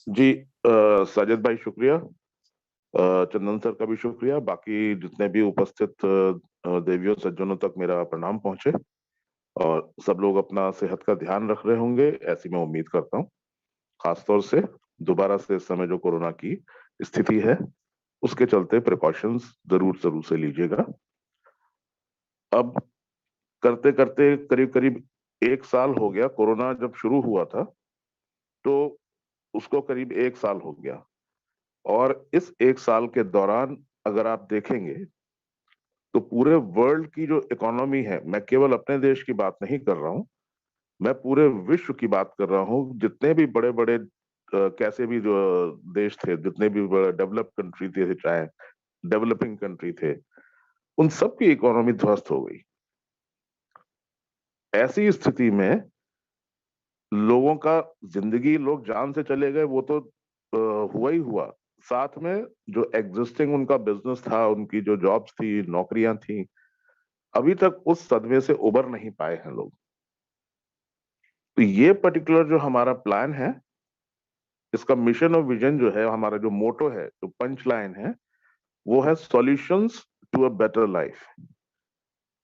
जी साजिद भाई शुक्रिया। चंदन सर का भी शुक्रिया। बाकी जितने भी उपस्थित देवियों सज्जनों तक मेरा प्रणाम पहुंचे और सब लोग अपना सेहत का ध्यान रख रहे होंगे, ऐसी मैं उम्मीद करता हूं। खासतौर से दोबारा से इस समय जो कोरोना की स्थिति है उसके चलते प्रिकॉशंस जरूर जरूर से लीजिएगा। अब करते करते करीब करीब 1 साल हो गया। कोरोना जब शुरू हुआ था तो उसको करीब 1 साल हो गया, और इस 1 साल के दौरान अगर आप देखेंगे तो पूरे वर्ल्ड की जो इकोनॉमी है, मैं केवल अपने देश की बात नहीं कर रहा हूं, मैं पूरे विश्व की बात कर रहा हूं। जितने भी बड़े बड़े कैसे भी जो देश थे, जितने भी बड़े डेवलप कंट्री थे चाहे डेवलपिंग कंट्री थे, उन सब की इकोनॉमी ध्वस्त हो गई। ऐसी स्थिति में लोगों का जिंदगी, लोग जान से चले गए वो तो हुआ ही हुआ, साथ में जो एग्जिस्टिंग उनका बिजनेस था, उनकी जो जॉब्स थी, नौकरियां थी, अभी तक उस सदमे से उबर नहीं पाए हैं लोग। तो ये पर्टिकुलर जो हमारा प्लान है, इसका मिशन और विजन जो है, हमारा जो मोटो है, जो पंच लाइन है, वो है solutions to a better life.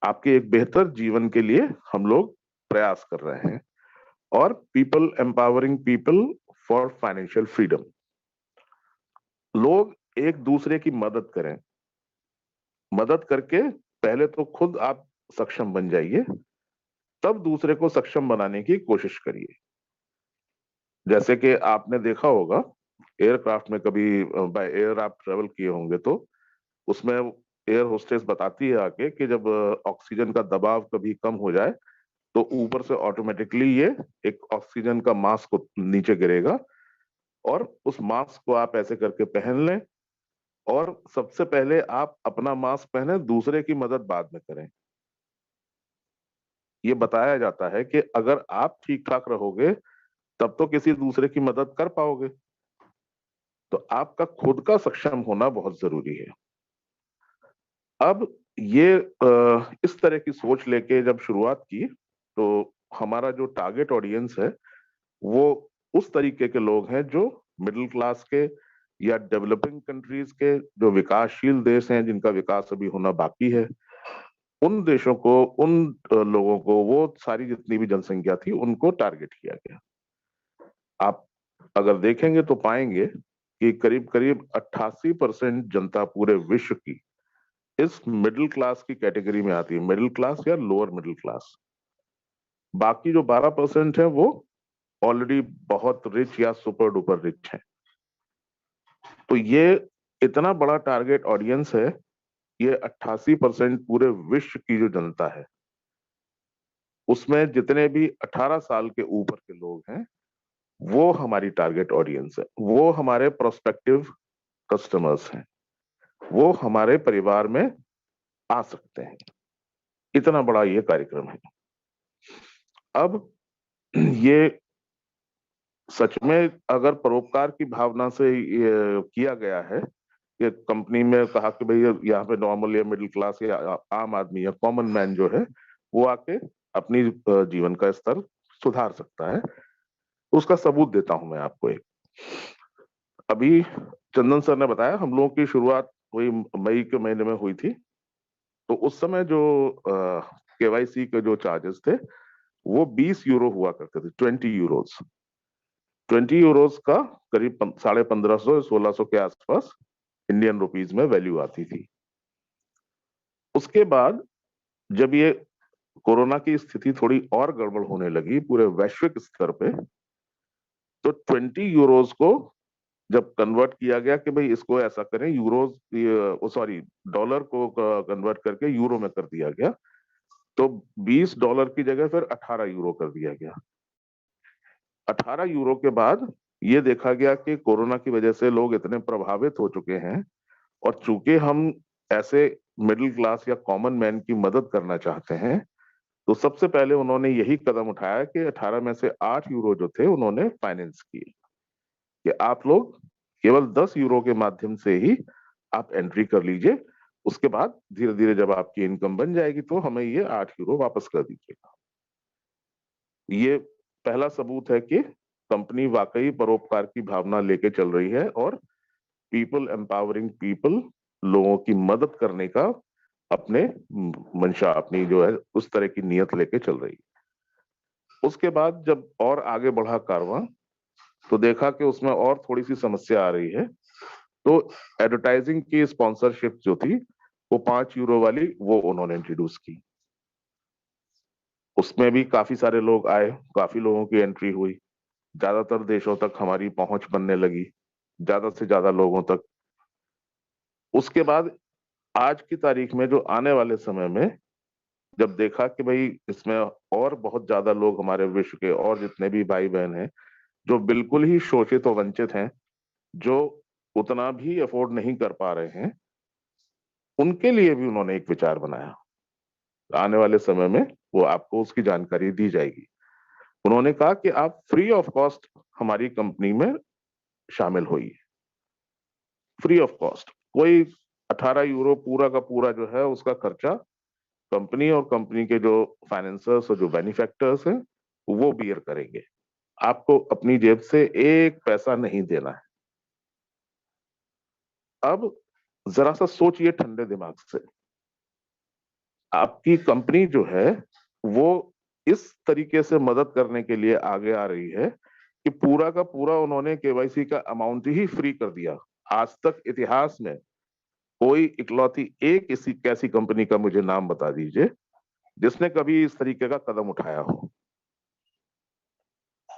आपके एक बेहतर जीवन के लिए हम लोग प्रयास कर रहे हैं, और people empowering people for financial freedom. लोग एक दूसरे की मदद करें। मदद करके पहले तो खुद आप सक्षम बन जाइए, तब दूसरे को सक्षम बनाने की कोशिश करिए। जैसे कि आपने देखा होगा, एयरक्राफ्ट में कभी बाय एयर आप ट्रेवल किए होंगे तो उसमें एयर होस्टेस बताती है आके कि जब ऑक्सीजन का दबाव कभी कम हो जाए तो ऊपर से ऑटोमेटिकली ये एक ऑक्सीजन का मास्क नीचे गिरेगा, और उस मास्क को आप ऐसे करके पहन लें, और सबसे पहले आप अपना मास्क पहने, दूसरे की मदद बाद में करें। ये बताया जाता है कि अगर आप ठीक ठाक रहोगे तब तो किसी दूसरे की मदद कर पाओगे। तो आपका खुद का सक्षम होना बहुत जरूरी है। अब ये इस तरह की सोच लेके जब शुरुआत की, तो हमारा जो टारगेट ऑडियंस है वो उस तरीके के लोग हैं जो मिडिल क्लास के या डेवलपिंग कंट्रीज के, जो विकासशील देश हैं जिनका विकास अभी होना बाकी है, उन देशों को, उन लोगों को, वो सारी जितनी भी जनसंख्या थी उनको टारगेट किया गया। आप अगर देखेंगे तो पाएंगे कि करीब करीब 88% जनता पूरे विश्व की इस मिडिल क्लास की कैटेगरी में आती है, मिडिल क्लास या लोअर मिडिल क्लास। बाकी जो 12% है वो ऑलरेडी बहुत रिच या सुपर डुपर रिच है। तो ये इतना बड़ा टारगेट ऑडियंस है। ये 88% पूरे विश्व की जो जनता है, उसमें जितने भी 18 साल के ऊपर के लोग हैं वो हमारी टारगेट ऑडियंस है, वो हमारे प्रोस्पेक्टिव कस्टमर्स हैं, वो हमारे परिवार में आ सकते हैं। इतना बड़ा ये कार्यक्रम है। अब ये सच में अगर परोपकार की भावना से ये किया गया है कि कंपनी में कहा कि भाई यहाँ पे नॉर्मल या मिडिल क्लास या आम आदमी या कॉमन मैन जो है वो आके अपनी जीवन का स्तर सुधार सकता है, तो उसका सबूत देता हूं मैं आपको एक। अभी चंदन सर ने बताया हम लोगों की शुरुआत वही मई के महीने में हुई थी। तो उस समय जो केवाईसी के जो चार्जेस थे वो 20 यूरो हुआ करते थे, 20 यूरोज। 20 यूरोज का करीब 1550 1600 के आसपास इंडियन रुपीज में वैल्यू आती थी। उसके बाद जब ये कोरोना की स्थिति थोड़ी और गड़बड़ होने लगी पूरे वैश्विक स्तर पे, तो 20 यूरोज को जब कन्वर्ट किया गया कि भाई इसको ऐसा करें, यूरोज सॉरी डॉलर को कन्वर्ट करके यूरो में कर दिया गया, तो $20 की जगह फिर 18 यूरो कर दिया गया। 18 यूरो के बाद ये देखा गया कि कोरोना की वजह से लोग इतने प्रभावित हो चुके हैं, और चूंकि हम ऐसे मिडिल क्लास या कॉमन मैन की मदद करना चाहते हैं, तो सबसे पहले उन्होंने यही कदम उठाया कि 18 में से 8 यूरो जो थे उन्होंने फाइनेंस किए कि आप लोग केवल 10 यूरो के माध्यम से ही आप एंट्री कर लीजिए। उसके बाद धीरे धीरे जब आपकी इनकम बन जाएगी तो हमें ये 8 यूरो वापस कर दीजिएगा। ये पहला सबूत है कि कंपनी वाकई परोपकार की भावना लेके चल रही है और पीपल एम्पावरिंग पीपल, लोगों की मदद करने का अपने मंशा, अपनी जो है उस तरह की नियत लेके चल रही है। उसके बाद जब और आगे बढ़ा कारवां, तो देखा कि उसमें और थोड़ी सी समस्या आ रही है। तो एडवर्टाइजिंग की स्पॉन्सरशिप जो थी, वो 5 यूरो वाली, वो उन्होंने इंट्रोड्यूस की। उसमें भी काफी सारे लोग आए, काफी लोगों की एंट्री हुई, ज्यादातर देशों तक हमारी पहुंच बनने लगी, ज्यादा से ज्यादा लोगों तक। उसके बाद आज की तारीख में, जो आने वाले समय में, जब देखा कि भाई इसमें और बहुत ज्यादा लोग हमारे विश्व के और जितने भी भाई बहन हैं जो बिल्कुल ही शोषित और वंचित हैं, जो उतना भी अफोर्ड नहीं कर पा रहे हैं, उनके लिए भी उन्होंने एक विचार बनाया। आने वाले समय में वो आपको उसकी जानकारी दी जाएगी। उन्होंने कहा कि आप फ्री ऑफ कॉस्ट हमारी कंपनी में शामिल होइए, फ्री ऑफ कॉस्ट। कोई 18 यूरो पूरा का पूरा जो है उसका खर्चा कंपनी और कंपनी के जो फाइनेंसर्स और जो बेनिफैक्टर्स हैं वो बियर करेंगे। आपको अपनी जेब से एक पैसा नहीं देना है। अब जरा सा सोचिए ठंडे दिमाग से, आपकी कंपनी जो है वो इस तरीके से मदद करने के लिए आगे आ रही है कि पूरा का पूरा उन्होंने केवाईसी का अमाउंट ही फ्री कर दिया। आज तक इतिहास में कोई इकलौती एक इसी कैसी कंपनी का मुझे नाम बता दीजिए जिसने कभी इस तरीके का कदम उठाया हो।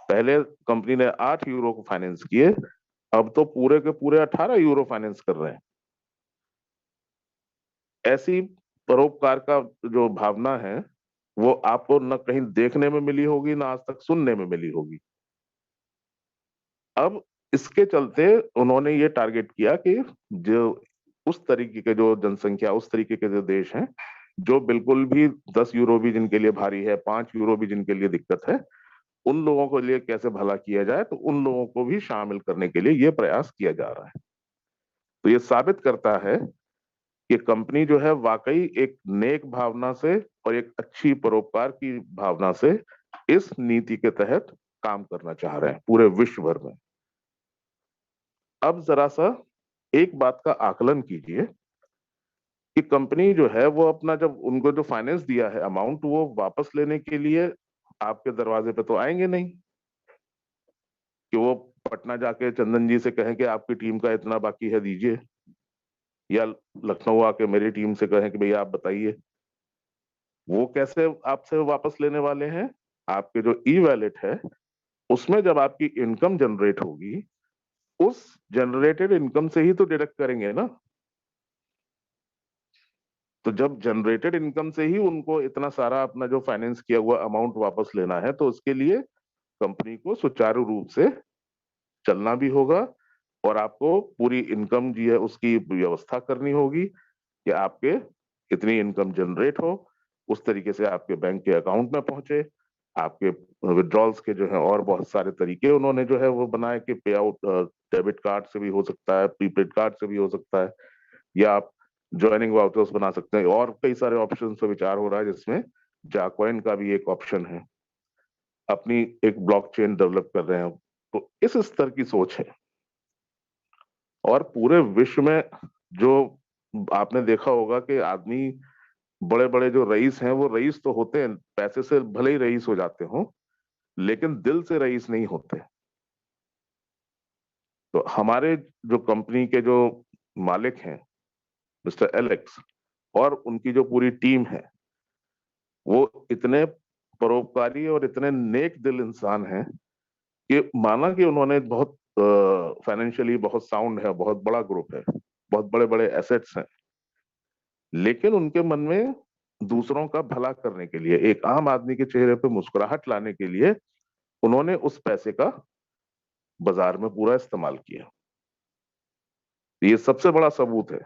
पहले कंपनी ने 8 यूरो को फाइनेंस किए, अब तो पूरे के पूरे 18 यूरो फाइनेंस कर रहे हैं। ऐसी परोपकार का जो भावना है वो आपको न कहीं देखने में मिली होगी, ना आज तक सुनने में मिली होगी। अब इसके चलते उन्होंने ये टारगेट किया कि जो उस तरीके के जो जनसंख्या, उस तरीके के जो देश हैं, जो बिल्कुल भी 10 यूरो भी जिनके लिए भारी है, 5 यूरो भी जिनके लिए दिक्कत है, उन लोगों के लिए कैसे भला किया जाए, तो उन लोगों को भी शामिल करने के लिए ये प्रयास किया जा रहा है। तो ये साबित करता है कि कंपनी जो है वाकई एक नेक भावना से और एक अच्छी परोपकार की भावना से इस नीति के तहत काम करना चाह रहे हैं पूरे विश्व भर में। अब जरा सा एक बात का आकलन कीजिए कि कंपनी जो है वो अपना, जब उनको जो फाइनेंस दिया है अमाउंट, वो वापस लेने के लिए आपके दरवाजे पे तो आएंगे नहीं कि वो पटना जाके चंदन जी से कहें कि आपकी टीम का इतना बाकी है दीजिए, या लखनऊ आके मेरी टीम से कहें कि भैया आप बताइए। वो कैसे आपसे वापस लेने वाले हैं? आपके जो ई वैलेट है उसमें जब आपकी इनकम जनरेट होगी, उस जनरेटेड इनकम से ही तो डिडक्ट करेंगे ना। तो जब जनरेटेड इनकम से ही उनको इतना सारा अपना जो फाइनेंस किया हुआ अमाउंट वापस लेना है, तो उसके लिए कंपनी को सुचारू रूप से चलना भी होगा और आपको पूरी इनकम जी है उसकी व्यवस्था करनी होगी कि आपके इतनी इनकम जनरेट हो, उस तरीके से आपके बैंक के अकाउंट में पहुंचे। आपके विड्रॉल्स के जो है और बहुत सारे तरीके उन्होंने जो है वो बनाए कि पे आउट डेबिट कार्ड से भी हो सकता है, प्रीपेड कार्ड से भी हो सकता है, या आप ज्वाइनिंग वाउचर्स बना सकते हैं, और कई सारे ऑप्शन पर विचार हो रहा है जिसमें जाकॉइन का भी एक ऑप्शन है। अपनी एक ब्लॉकचेन डेवलप कर रहे हैं। तो इस स्तर की सोच है। और पूरे विश्व में जो आपने देखा होगा कि आदमी, बड़े बड़े जो रईस हैं, वो रईस तो होते हैं, पैसे से भले ही रईस हो जाते हो, लेकिन दिल से रईस नहीं होते। तो हमारे जो कंपनी के जो मालिक हैं, मिस्टर एलेक्स और उनकी जो पूरी टीम है, वो इतने परोपकारी और इतने नेक दिल इंसान हैं कि माना कि उन्होंने बहुत फाइनेंशियली बहुत साउंड है, बहुत बड़ा ग्रुप है, बहुत बड़े बड़े एसेट्स हैं, लेकिन उनके मन में दूसरों का भला करने के लिए, एक आम आदमी के चेहरे पे मुस्कुराहट लाने के लिए, उन्होंने उस पैसे का बाजार में पूरा इस्तेमाल किया। ये सबसे बड़ा सबूत है।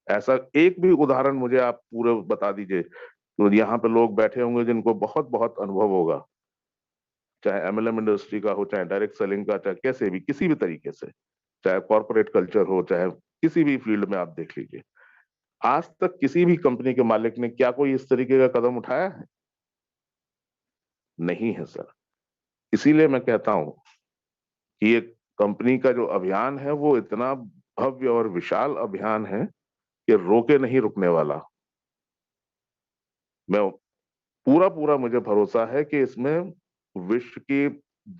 ऐसा एक भी उदाहरण मुझे आप पूरे बता दीजिए। तो यहाँ पे लोग बैठे होंगे जिनको बहुत बहुत अनुभव होगा, चाहे एमएलएम इंडस्ट्री का हो, चाहे डायरेक्ट सेलिंग का, चाहे कैसे भी किसी भी तरीके से, चाहे कॉर्पोरेट कल्चर हो, चाहे किसी भी फील्ड में आप देख लीजिए, आज तक किसी भी कंपनी के मालिक ने क्या कोई इस तरीके का कदम उठाया है? नहीं है सर। इसीलिए मैं कहता हूं कि ये कंपनी का जो अभियान है वो इतना भव्य और विशाल अभियान है कि रोके नहीं रुकने वाला। मैं पूरा पूरा मुझे भरोसा है कि इसमें विश्व की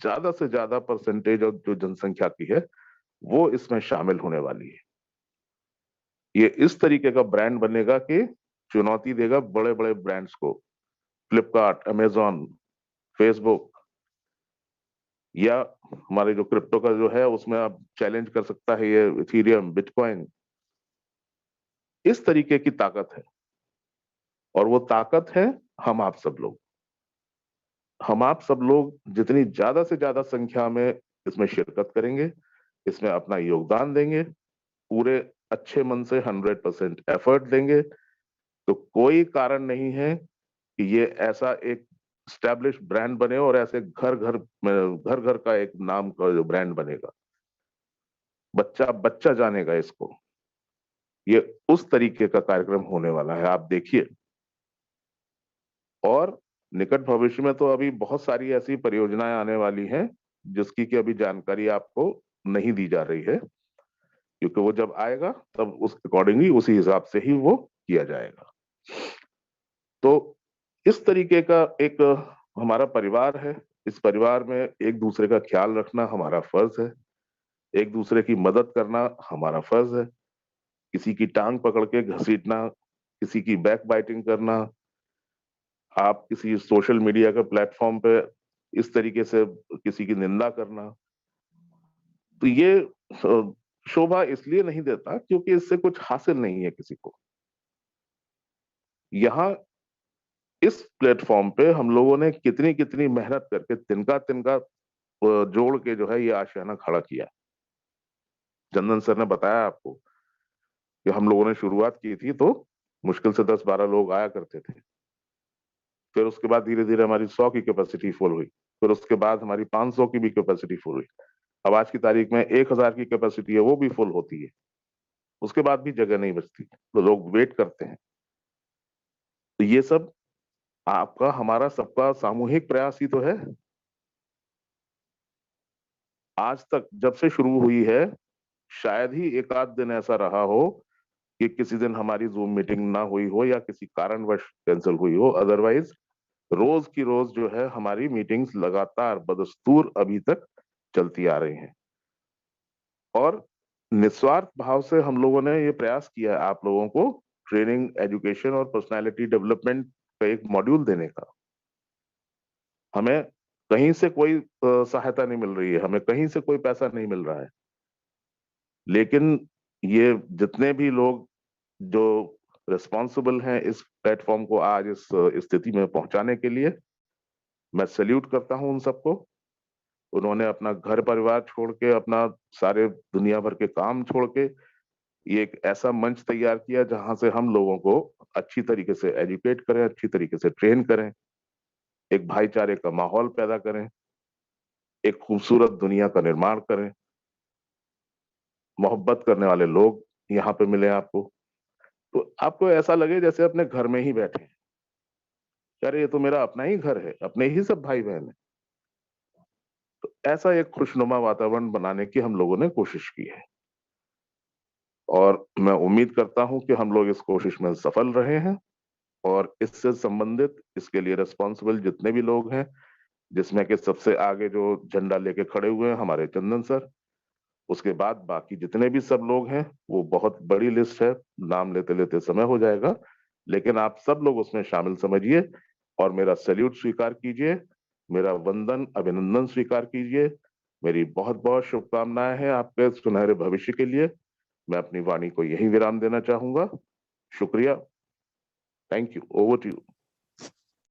ज्यादा से ज्यादा परसेंटेज और जो जनसंख्या की है वो इसमें शामिल होने वाली है। ये इस तरीके का ब्रांड बनेगा कि चुनौती देगा बड़े बड़े ब्रांड्स को, फ्लिपकार्ट, अमेजॉन, फेसबुक, या हमारे जो क्रिप्टो का जो है उसमें आप चैलेंज कर सकता है ये इथीरियम, बिटकॉइन। इस तरीके की ताकत है, और वो ताकत है हम आप सब लोग। हम आप सब लोग जितनी ज्यादा से ज्यादा संख्या में इसमें शिरकत करेंगे, इसमें अपना योगदान देंगे, पूरे अच्छे मन से 100% एफर्ट देंगे, तो कोई कारण नहीं है कि ये ऐसा एक स्टैब्लिश ब्रांड बने और ऐसे घर घर में घर घर का एक नाम का जो ब्रांड बनेगा, बच्चा बच्चा जानेगा इसको। ये उस तरीके का कार्यक्रम होने वाला है, आप देखिए। और निकट भविष्य में तो अभी बहुत सारी ऐसी परियोजनाएं आने वाली हैं जिसकी कि अभी जानकारी आपको नहीं दी जा रही है, क्योंकि वो जब आएगा तब उस अकॉर्डिंगली उसी हिसाब से ही वो किया जाएगा। तो इस तरीके का एक हमारा परिवार है। इस परिवार में एक दूसरे का ख्याल रखना हमारा फर्ज है, एक दूसरे की मदद करना हमारा फर्ज है। किसी की टांग पकड़ के घसीटना, किसी की बैक बाइटिंग करना, आप किसी सोशल मीडिया के प्लेटफॉर्म पे इस तरीके से किसी की निंदा करना, तो ये शोभा इसलिए नहीं देता क्योंकि इससे कुछ हासिल नहीं है किसी को। यहाँ इस प्लेटफॉर्म पे हम लोगों ने कितनी कितनी मेहनत करके तिनका तिनका जोड़ के जो है ये आशियाना खड़ा किया। चंदन सर ने बताया आपको कि हम लोगों ने शुरुआत की थी तो मुश्किल से 10-12 लोग आया करते थे। फिर उसके बाद धीरे धीरे हमारी 100 की कैपेसिटी फुल हुई, फिर उसके बाद हमारी 500 की भी कैपेसिटी फुल हुई। अब आज की तारीख में 1000 की कैपेसिटी है, वो भी फुल होती है। उसके बाद भी जगह नहीं बचती, तो लोग वेट करते हैं। तो ये सब आपका हमारा सबका सामूहिक प्रयास ही तो है। आज तक जब से शुरू हुई है, शायद ही एक आध दिन ऐसा रहा हो कि किसी दिन हमारी जूम मीटिंग ना हुई हो या किसी कारणवश कैंसिल हुई हो। अदरवाइज रोज की रोज जो है हमारी मीटिंग्स लगातार बदस्तूर अभी तक चलती आ रही हैं। और निस्वार्थ भाव से हम लोगों ने ये प्रयास किया है आप लोगों को ट्रेनिंग, एजुकेशन और पर्सनालिटी डेवलपमेंट का एक मॉड्यूल देने का। हमें कहीं से कोई सहायता नहीं मिल रही है, हमें कहीं से कोई पैसा नहीं मिल रहा है, लेकिन ये जितने भी लोग जो रिस्पॉन्सिबल हैं इस प्लेटफॉर्म को आज इस स्थिति में पहुंचाने के लिए, मैं सैल्यूट करता हूं उन सबको। उन्होंने अपना घर परिवार छोड़ के, अपना सारे दुनिया भर के काम छोड़ के ये एक ऐसा मंच तैयार किया जहां से हम लोगों को अच्छी तरीके से एजुकेट करें, अच्छी तरीके से ट्रेन करें, एक भाईचारे का माहौल पैदा करें, एक खूबसूरत दुनिया का निर्माण करें, मोहब्बत करने वाले लोग यहाँ पे मिले आपको, तो आपको ऐसा लगे जैसे अपने घर में ही बैठे हैं। अरे ये तो मेरा अपना ही घर है, अपने ही सब भाई बहन है। तो ऐसा एक खुशनुमा वातावरण बनाने की हम लोगों ने कोशिश की है, और मैं उम्मीद करता हूं कि हम लोग इस कोशिश में सफल रहे हैं। और इससे संबंधित, इसके लिए रिस्पॉन्सिबल जितने भी लोग हैं, जिसमें कि सबसे आगे जो झंडा लेके खड़े हुए हैं हमारे चंदन सर, उसके बाद बाकी जितने भी सब लोग हैं, वो बहुत बड़ी लिस्ट है, नाम लेते लेते समय हो जाएगा, लेकिन आप सब लोग उसमें शामिल समझिए और मेरा सैल्यूट स्वीकार कीजिए, मेरा वंदन, अभिनंदन स्वीकार कीजिए। मेरी बहुत बहुत शुभकामनाएं हैं आपके सुनहरे भविष्य के लिए। मैं अपनी वाणी को यही विराम देना चाहूंगा। शुक्रिया। Thank you. Over to you.